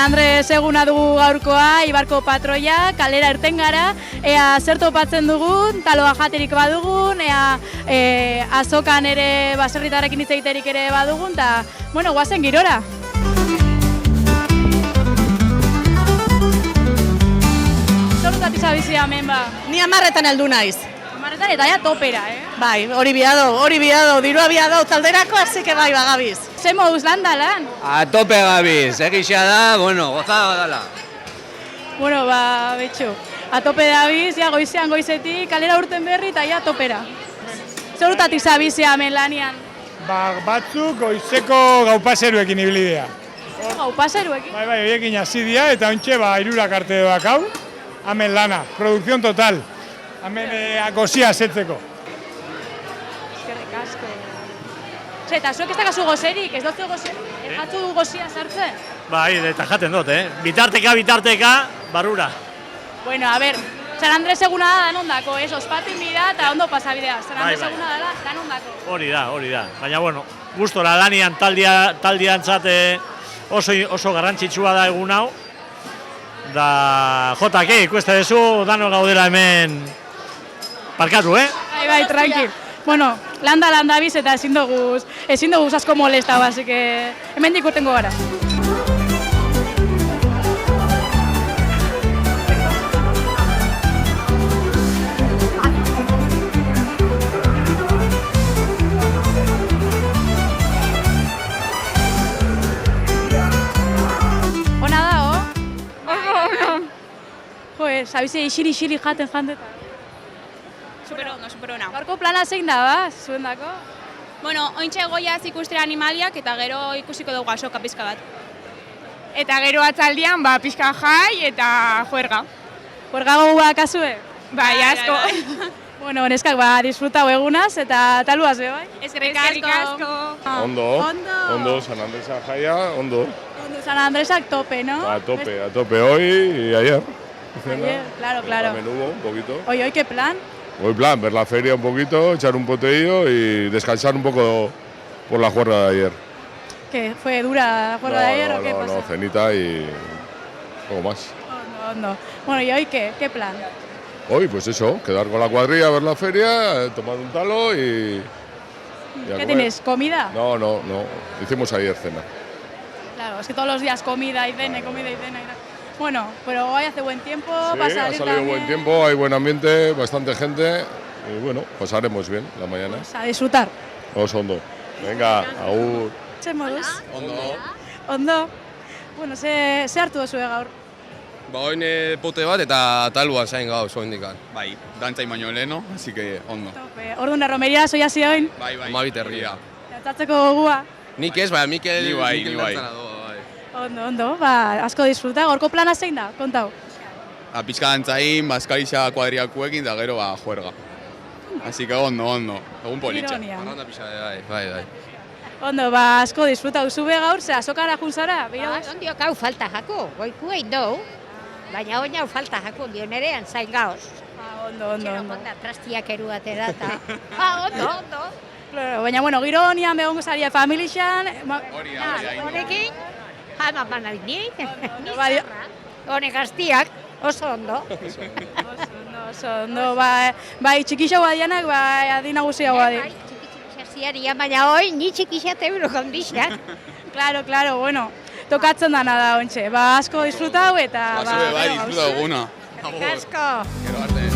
Andres eguna dugu gaurkoa, Ibarko patroia, kalera irten gara, ea zer topatzen dugun, taloa jaterik badugun, ea azokan ere baserritarrekin hitz egiterik ere badugun, eta, bueno, guazen girora. Zorutatik zabizia hemen ba? Ni 10etan heldu naiz. 10etan eta ja topera, Bai, hori biado, dirua biado talderako, así que bai, bagabiz. Ze moduz lan da lan? A tope gabiz, egisa da, bueno, gozada dala. Bueno, ba, betxo, a tope dabiz, ja goizean goizetik, kalera urten berri eta ja topera. Zorutatik zabizia hemen lanian? Batzuk goizeko gaupaseruekin ibilidea. Gaupaseruekin? Bai, horiekin hasi dira eta ontxe 3 arte doak hau. Hemen lana, produkzion total. Hemen gozia setzeko. Eskerrik asko. Eta zuek ez dakazu gozerik, ez dut gozerik? Ez jatzu gozia sartzen? Bai, eta jaten dut, Bitarteka, barrura. Bueno, a ber, San Andres eguna da danondako, ospatzen bida eta ondo pasabidea. San Andres eguna da danondako. Hori da. Baina, bueno, gustora lanian taldiantzat oso garrantzitsua da egun hau. Da, JK, ikuste dezu, dano gaudela hemen parkatu, Bai, tranquil. Bueno, landa biz eta ezin dugu asko molesta, así que hemen dikurtengo gara. Ona da, Joder, sabizia isiri jaten jandeta. Super ona. Gaurko plana zein da, ba, zuen dako? Bueno, ointxe goiaz ikustera animaliak eta gero ikusiko dugu asoka pizka bat. Eta gero atzaldian, pixka jai eta juerga. Juerga gogoa kasue? Bai, asko. Bueno, neskak, disfrutau egunaz eta taluaz, bai? Eskerrik asko. Ondo, San Andresa jaia, ondo. San Andresak tope, ¿no? A tope hoy y ayer. Ayer, claro. También hubo un poquito. Hoy, ¿qué plan? Hoy plan, ver la feria un poquito, echar un poteillo y descansar un poco por la juerga de ayer. ¿Qué? ¿Fue dura la juerga de ayer o qué pasó? No, cenita y poco más. Hondo. Bueno, ¿y hoy qué? ¿Qué plan? Hoy, pues eso, quedar con la cuadrilla, ver la feria, tomar un talo y ¿Qué tienes? ¿Comida? No. Hicimos ayer cena. Claro, es que todos los días comida y cena. Bueno, pero hoy hace buen tiempo, Sí, va a salir ha salido también. buen tiempo, hay buen ambiente, bastante gente y bueno, pasaremos bien la mañana. A disfrutar. Ondo. Venga, agur. Zer moduz? Ondo. Bueno, ze hartu duzu gaur? Oin pote bat eta talua zain gauz, oindikan. Bai, dantzain baino leheno, así que ondo. Orduan da romeria, soia zioin? Bai. Amabit herria. Jatatzeko gogua? Nik ez, Mikel... Ni bai. Ondo, asko disfruta. Gorko plana zein da? Kontau. Pizka dantzain, bazkarixa kuadriakuekin da gero juerga. Así que ondo. Egun politxa. Ironia. Arranda pixa, bai. Ondo, asko disfruta duzu be gaur, ze azokara junzara? Ondiok hau falta jako, goiku egin dugu, baina oin hau falta jako, dionerean zain gauz. Ondo. Trastiak eruatera eta... ondo. Claro, baina, bueno, giro honian begongo zaria familixan... Hori, Honekin, jama banalini, bai. honek gaztiak, oso ondo. Oso ondo, bai txikixo badianak, bai adinagusia badi. Txikixasiaria, baina hoi, ni txikixate euro kondixak. Claro, bueno, tokatzen dana da ontxe. Asko disfrutau eta... Bai, disfruta duguna. Asko. Gero arte.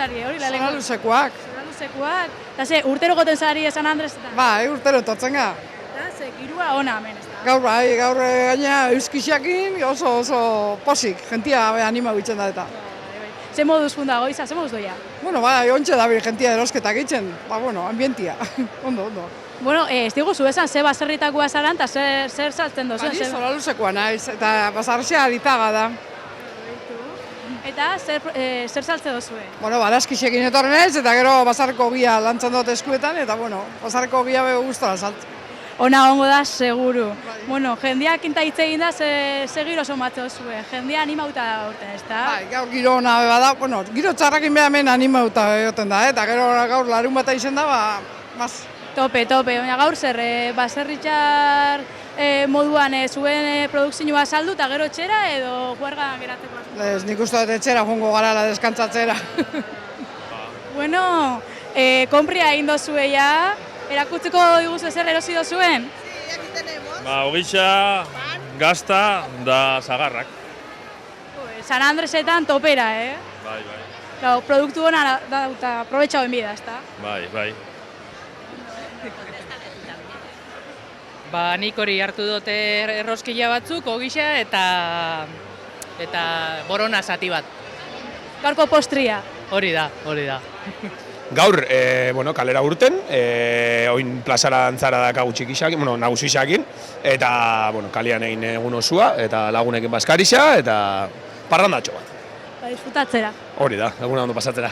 Hori la Zona luzekoak. Eta ze, urtero goten zari San Andresetan? Bai, urtero totzen ga. Eta ze, girua ona hemen, ez da? Gaur gaina euskixiakin oso posik, jentia anima bitzen da eta. Ze moduz funda goiza, ze moduz doia? Bueno, ontxe da jentia erosketak egiten, ambientia, ondo. Bueno, ez diguzu esan, ze baserritakoa zaran, eta zer saltzen dozu? Zona luzekoa naiz, eta basarrizia Arizaga da. Eta zer saltze duzue? Bueno, baraskisekin etorren ez, eta gero bazarko ogia lantzen dut eskuetan, eta bueno, bazarko ogia bego guztora saltzen. Ona ongo da, seguru. Bueno, jendeak inta hitz egin da, ze giro somatze duzue. Jendea animauta da urten, ez da? Bai, gaur giro ona bada, bueno, giro txarrakin beha hemen animauta egoten da, eta gero gaur larun bata izen da, mas. Tope, baina gaur zer, baserritxar moduan zuen produkzioa saldu eta gero etxera edo juergan geratzeko? Ez, nik uste dut etxera jongo garala deskantzatzera. Bueno, konpria egin dozue ja, erakutzeko diguzu zer erosi dozuen? Ogisa, gazta da zagarrak. San Andresetan topera, Bai. Produktu hona da eta aprobetxau enbida, ez da? Bai. Nik hori hartu dute erroskila batzuk, ogisa eta borona zati bat. Gaurko postria. Hori da. Gaur, kalera urten, oin plazara dantzara dakagu txikisakin, nagusixakin, eta, kalian egin egun osua, eta lagunekin bazkarisa, eta parrandatxo bat. Disfrutatzera. Hori da, eguna ondo pasatzera.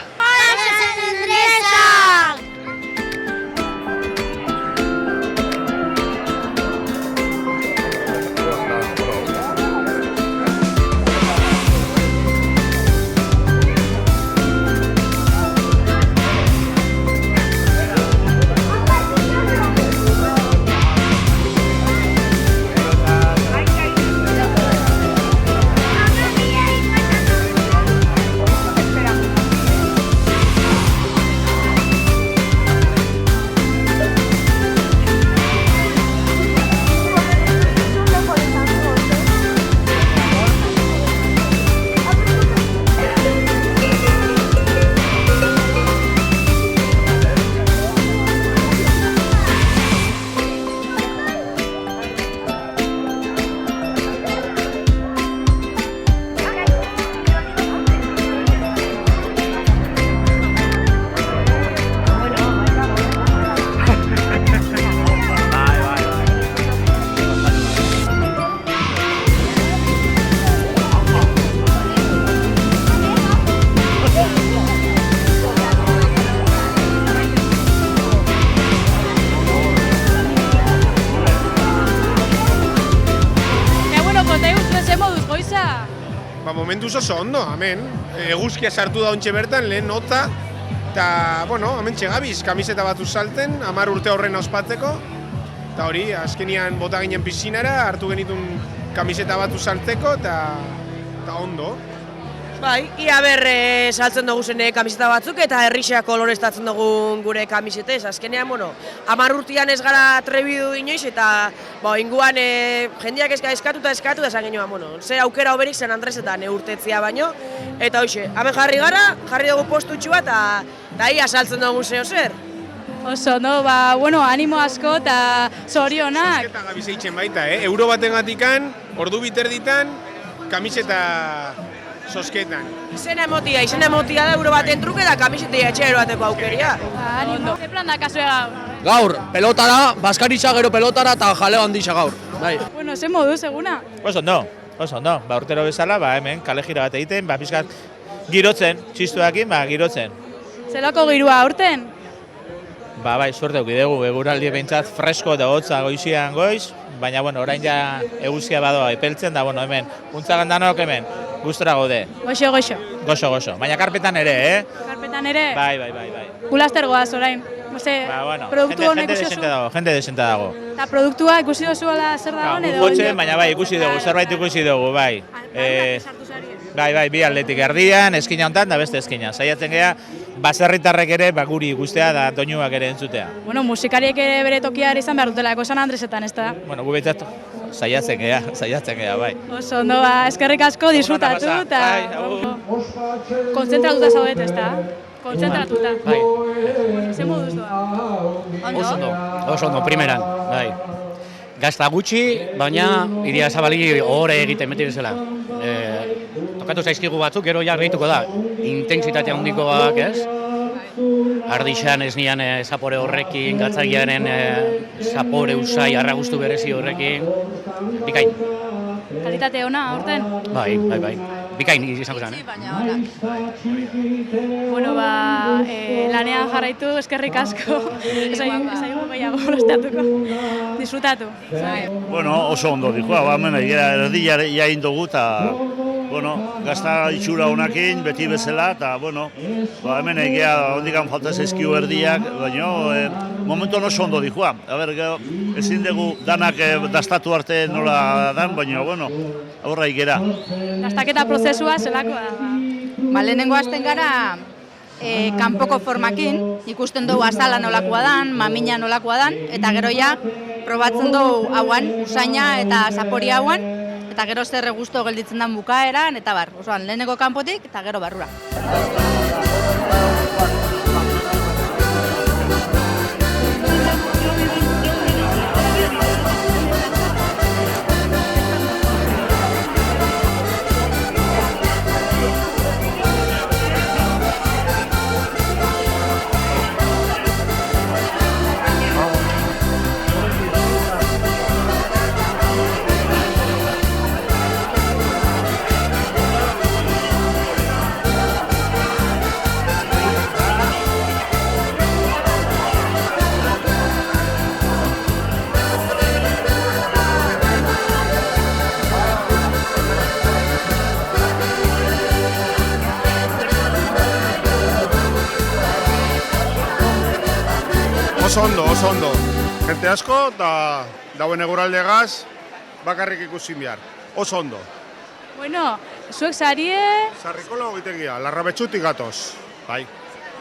Momentuz oso ondo, hemen. Eguzkia sartu da ontxe bertan, lehen nota. Eta, hemen txegabiz, kamiseta bat salten, 10 urte horren ospatzeko. Eta hori, azkenian bota ginen piszinara, hartu genitun kamiseta bat saltzeko, eta ondo. Bai, ia berre saltzen dugu zen kamiseta batzuk eta herrixeak koloreztatzen dugu gure kamisetez. Azkenean, 10 urtean ez gara trebidu inoiz eta inguan jendeak eskatu da esan genioa, ze aukera oberik San Andresetan urtetzia baino. Eta hoxe, hemen jarri gara, jarri dugu postutxua eta ia saltzen dugu zeo zer. Oso, animo asko eta zorionak. Sosketa gabiz eitzen baita, euro baten gatikan, ordu biterditan, kamiseta sosketan. Izena emotia da euro baten truke da kamisetia etxero bateko aukeria. Animo. Ze plan da kasue gaur? Gaur, pelotara, bazkaritza gero pelotara eta jaleo handisa gaur. Ze moduz eguna? Oso ondo. Urtero bezala, hemen kale gira bat egiten, pizkat girotzen, txistuakin, girotzen. Zelako girua aurten? Bai, suerte eukidegu, eguraldi behintzat fresko eta hotza goizian goiz, baina, orain ja eguzkia badoa epeltzen da, hemen, untzagan danok hemen, gustora gaude. Goxo. Goxo, baina karpetan ere, Karpetan ere? Bai. Gulaster goaz orain. Produktu honek ikusi oso? Jende desenta dago. Eta produktua ikusi osuela zer dagoen edo? Gutxen, baina ikusi dugu, zerbait ikusi dugu, bai. Bai, bi aldetik erdian, eskina hontan da beste eskina. Saiatzen gea, baserritarrek ere guri ikustea da doinuak ere entzutea. Musikariek ere bere tokia izan behar dutela, San Andresetan, ez da? Gu behitzat, saiatzen gea, bai. Oso ondo, eskerrik asko, disfrutatu eta... Kontzentratuta zaudet, ez da? Kontzentratuta. Bai. Ze moduz doa? Oso ondo, primeran, bai. Gazta gutxi, baina iria zabali ohore egiten beti bezala. Tokatu zaizkigu batzuk, gero ja gehituko da. Intentsitate handikoak, ez? Ardixan ez nian zapore horrekin, gatzagiaren zapore usai, arragustu berezi horrekin. Bikain. Kalitate ona, aurten? Bai. Bikain izango zen, Bueno, lanean jarraitu, eskerrik asko. Ezaigu gehiago molestatuko. Disfrutatu. Bueno, oso ondo dikoa, hemen erdia jain dugu, eta gazta itxura honakin, beti bezala, eta hemen egia ondikan falta zaizkiu erdiak, baina momentu oso ondo dikoa. Ezin dugu danak dastatu arte nola dan, baina aurra ikera. Dastaketa prozesua zelakoa da. Lehenengo hasten gara kanpoko formakin, ikusten dugu azala nolakoa dan, mamina nolakoa dan, eta gero ja probatzen dugu hauan, usaina eta zapori hauan, eta gero zer gusto gelditzen den bukaeran, eta bar, osoan lehenengo kanpotik eta gero barrura. Oso ondo. Gente asko eta dauen eguralde gaz bakarrik ikusi behar. Oso ondo. Bueno, zuek sarie... Sarrikola egiten gira, Larrabetxutik gatoz. Bai.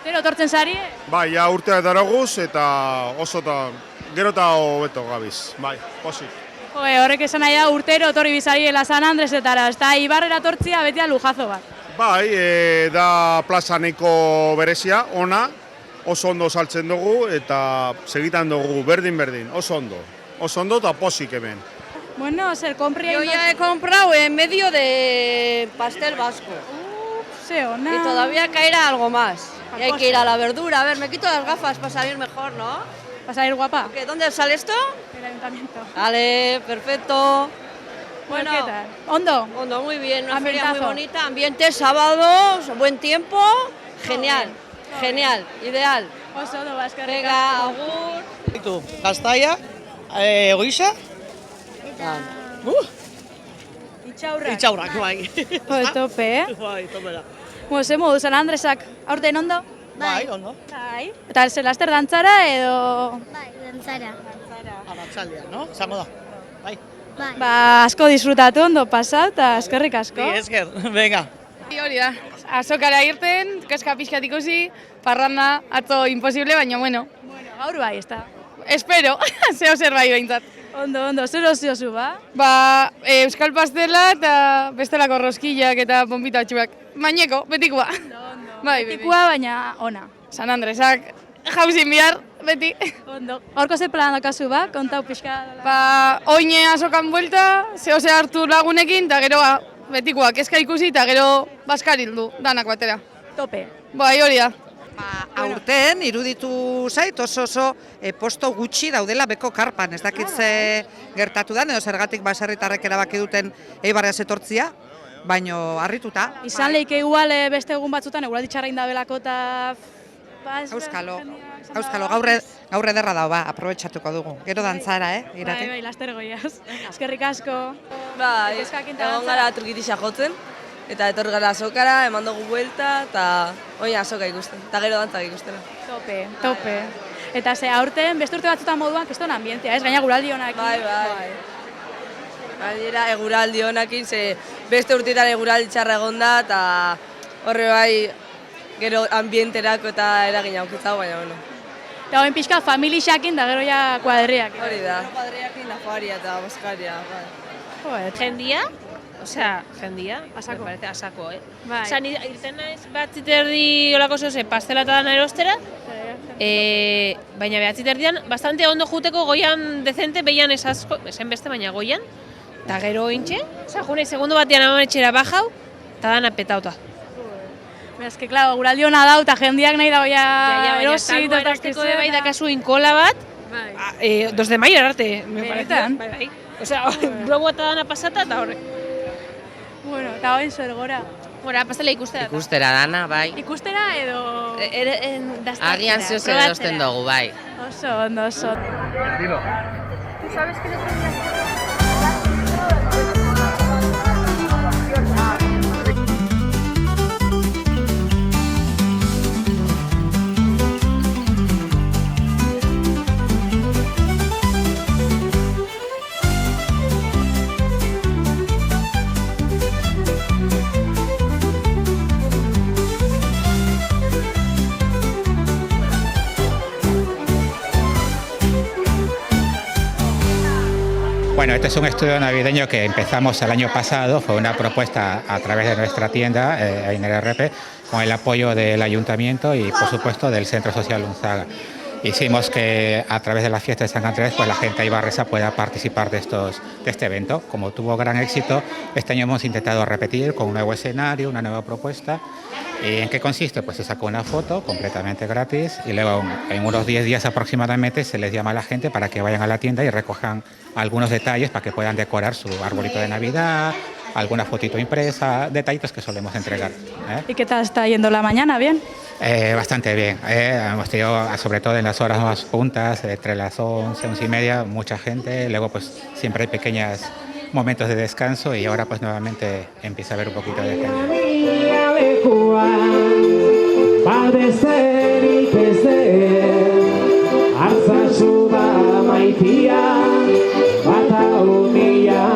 Zero tortzen sarie? Bai, ja urtea daraguz eta oso eta gero eta hobeto gabiz. Bai, posik. Horrek esan nahi da urtero etorri bizariela San Andresetara, eta Ibarrera tortzia betia lujazo bat. Bai, da plaza nahiko berezia, ona, oso ondo saltzen dugu eta segitan dugu berdin, oso ondo. Oso ondo eta posik hemen. Bueno, zer, compri... Yo ya he comprado en medio de pastel vasco. Se ona. Y todavía caerá algo más. Y hay que ir a la verdura. A ver, me quito las gafas para salir mejor, ¿no? ¿Para salir guapa? Okay, ¿dónde sale esto? El ayuntamiento. Vale, perfecto. Bueno, ¿qué tal? ¿Ondo? Ondo, muy bien. Una feria muy bonita. Ambiente, sábado, buen tiempo. Genial, genial, ideal. Oso ondo, baskarrik. Venga, agur. Gaztaia, egoiza. Itxaurrak, bai. Tope, Bai, topera. Bueno, ze modu, San Andresak aurten ondo? Bai, ondo. Bai. Eta zer, laster dantzara edo... Bai, dantzara. Arratsaldea, no? Zango da. Bai. Asko disfrutatu ondo pasau eta eskerrik asko. Bi esker, venga. Hori da, azokara irten, keska pixkat ikusi, parranda, atzo imposible, baina bueno. Gaur bai, ez da. Espero, zeo zer bai behintzat. Ondo, zer oziozu, ba? Euskal pastela eta bestelako roskillak eta pompitatxuak. Maineko, betikoa. Betikoa, baina ona. San Andresak, jauzin bihar, beti. Ondo. Horko ze plan dakazu, ba? Kontau pixka. Oine azokan buelta, zeo zer hartu lagunekin, eta gero betikoa, kezka ikusi, eta gero baskarildu, danak batera. Tope. Bai, hori da. Aurten iruditu zait oso posto gutxi daudela beko karpan, ez dakitze gertatu da, edo zergatik baserritarrek erabaki duten Eibarra etortzia, baino harrituta. Izan leike igual beste egun batzutan eguraldi txarra indabelako eta... Auskalo, gaur ederra dau, aprobetxatuko dugu. Gero dantzara, irate? Bai, laster goiaz. Eskerrik asko. Bai, egon gara trukitisa jotzen. Eta etorri gara azokara, eman dugu buelta, eta oin azoka ikusten, eta gero dantzak ikustena. Tope. Eta ze aurten, beste urte batzutan moduan, keston ambientea, ez? Gaina eguraldi honakin. Bai. Gainera eguraldi honakin, ze beste urteetan eguraldi txarra egon da, eta horre bai, gero ambienterako eta eragina aukitzago, baina bueno. Eta hoen pixka familixakin da gero ja kuadriak. Hori da. Kuadriakin da joaria eta boskaria. Jendia? Osea, jendia, asako. Me parece asako, Bai. Osa, irten naiz batziterdi olako zoze pastela eta dana erostera, baina behatziterdian, bastante ondo juteko goian dezente, behian esasko, esen beste baina goian, eta gero ointxe, osa, junei segundo batean amanetxera bajau, eta dana petauta. Ez que, claro, guraldi hona dau, eta jendiak nahi dago ja erosi, eta erosteko bai dakazu inkola bat, 2 de maio erarte, me parece. Bai. Osea, globo eta dana pasata eta horre. Bueno, eta hoin zer gora. Bueno, pastela ikustera. Ikustera dana, bai. Ikustera edo... Agian zeu zer erosten dugu, bai. Oso ondo, oso. Dilo. ¿Tú sabes que Bueno, este es un estudio navideño que empezamos el año pasado, fue una propuesta a través de nuestra tienda, Ainera RP, con el apoyo del Ayuntamiento y, por supuesto, del Centro Social Unzaga. Hicimos que a través de la fiesta de San Andrés pues la gente ibarresa pueda participar de este evento. Como tuvo gran éxito, este año hemos intentado repetir con un nuevo escenario, una nueva propuesta. ¿Y en qué consiste? Pues se sacó una foto completamente gratis y luego en unos 10 días aproximadamente se les llama a la gente para que vayan a la tienda y recojan algunos detalles para que puedan decorar su arbolito de Navidad, alguna fotito impresa, detallitos que solemos entregar. ¿Y qué tal está yendo la mañana? ¿Bien? Bastante bien. Hemos tenido, sobre todo en las horas más puntas, entre las 11, 11 y media, mucha gente. Luego pues siempre hay pequeños momentos de descanso y ahora pues nuevamente empieza a haber un poquito de gente. Arza suda maitia, bata umia